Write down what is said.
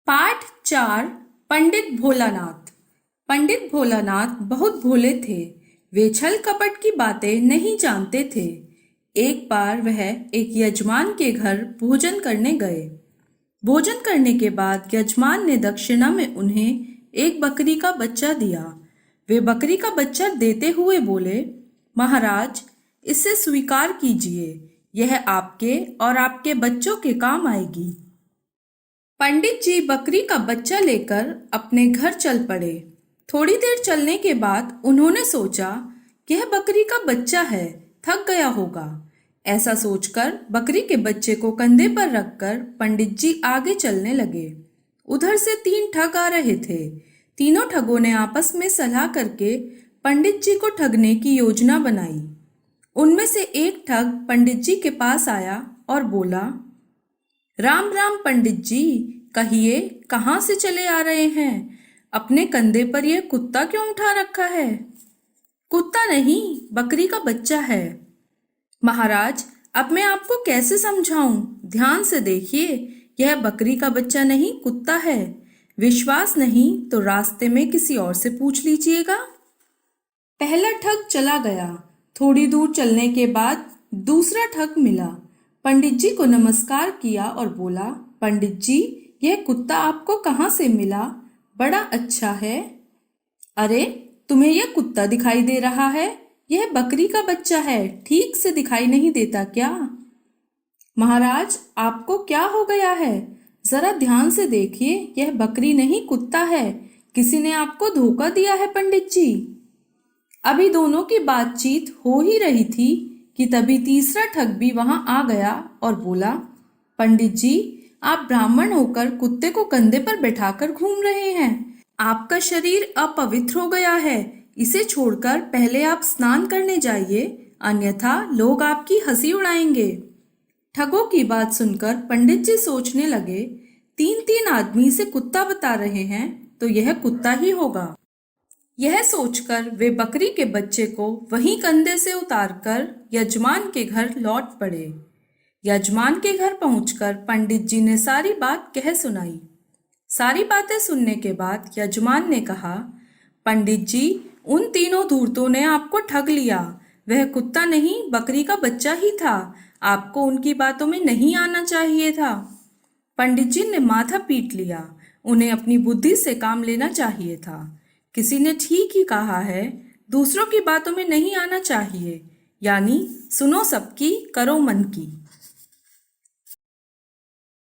पाठ 4। पंडित भोलानाथ। पंडित भोलानाथ बहुत भोले थे। वे छल कपट की बातें नहीं जानते थे। एक बार वह एक यजमान के घर भोजन करने गए। भोजन करने के बाद यजमान ने दक्षिणा में उन्हें एक बकरी का बच्चा दिया। वे बकरी का बच्चा देते हुए बोले, महाराज, इसे स्वीकार कीजिए, यह आपके और आपके बच्चों के काम आएगी। पंडित जी बकरी का बच्चा लेकर अपने घर चल पड़े। थोड़ी देर चलने के बाद उन्होंने सोचा, यह बकरी का बच्चा है, थक गया होगा। ऐसा सोचकर बकरी के बच्चे को कंधे पर रखकर पंडित जी आगे चलने लगे। उधर से 3 ठग आ रहे थे। तीनों ठगों ने आपस में सलाह करके पंडित जी को ठगने की योजना बनाई। उनमें से एक ठग पंडित जी के पास आया और बोला, राम राम पंडित जी, कहिए कहाँ से चले आ रहे हैं? अपने कंधे पर यह कुत्ता क्यों उठा रखा है? कुत्ता नहीं, बकरी का बच्चा है। महाराज, अब मैं आपको कैसे समझाऊं? ध्यान से देखिए, यह बकरी का बच्चा नहीं, कुत्ता है। विश्वास नहीं तो रास्ते में किसी और से पूछ लीजिएगा। पहला ठग चला गया। थोड़ी दूर चलने के बाद दूसरा ठग मिला। पंडित जी को नमस्कार किया और बोला, पंडित जी, यह कुत्ता आपको कहाँ से मिला? बड़ा अच्छा है। अरे, तुम्हें यह कुत्ता दिखाई दे रहा है? यह बकरी का बच्चा है, ठीक से दिखाई नहीं देता क्या? महाराज, आपको क्या हो गया है? जरा ध्यान से देखिए, यह बकरी नहीं, कुत्ता है। किसी ने आपको धोखा दिया है पंडित जी। अभी दोनों की बातचीत हो ही रही थी कि तभी तीसरा ठग भी वहां आ गया और बोला, पंडित जी, आप ब्राह्मण होकर कुत्ते को कंधे पर बैठाकर घूम रहे हैं। आपका शरीर अपवित्र हो गया है। इसे छोड़कर पहले आप स्नान करने जाइए, अन्यथा लोग आपकी हंसी उड़ाएंगे। ठगों की बात सुनकर पंडित जी सोचने लगे, 3 आदमी से कुत्ता बता रहे हैं तो यह कुत्ता ही होगा। यह सोचकर वे बकरी के बच्चे को वहीं कंधे से उतारकर यजमान के घर लौट पड़े। यजमान के घर पहुंचकर पंडित जी ने सारी बात कह सुनाई। सारी बातें सुनने के बाद यजमान ने कहा, पंडित जी, उन तीनों धूर्तों ने आपको ठग लिया। वह कुत्ता नहीं, बकरी का बच्चा ही था। आपको उनकी बातों में नहीं आना चाहिए था। पंडित जी ने माथा पीट लिया। उन्हें अपनी बुद्धि से काम लेना चाहिए था। किसी ने ठीक ही कहा है, दूसरों की बातों में नहीं आना चाहिए, यानी सुनो सबकी, करो मन की।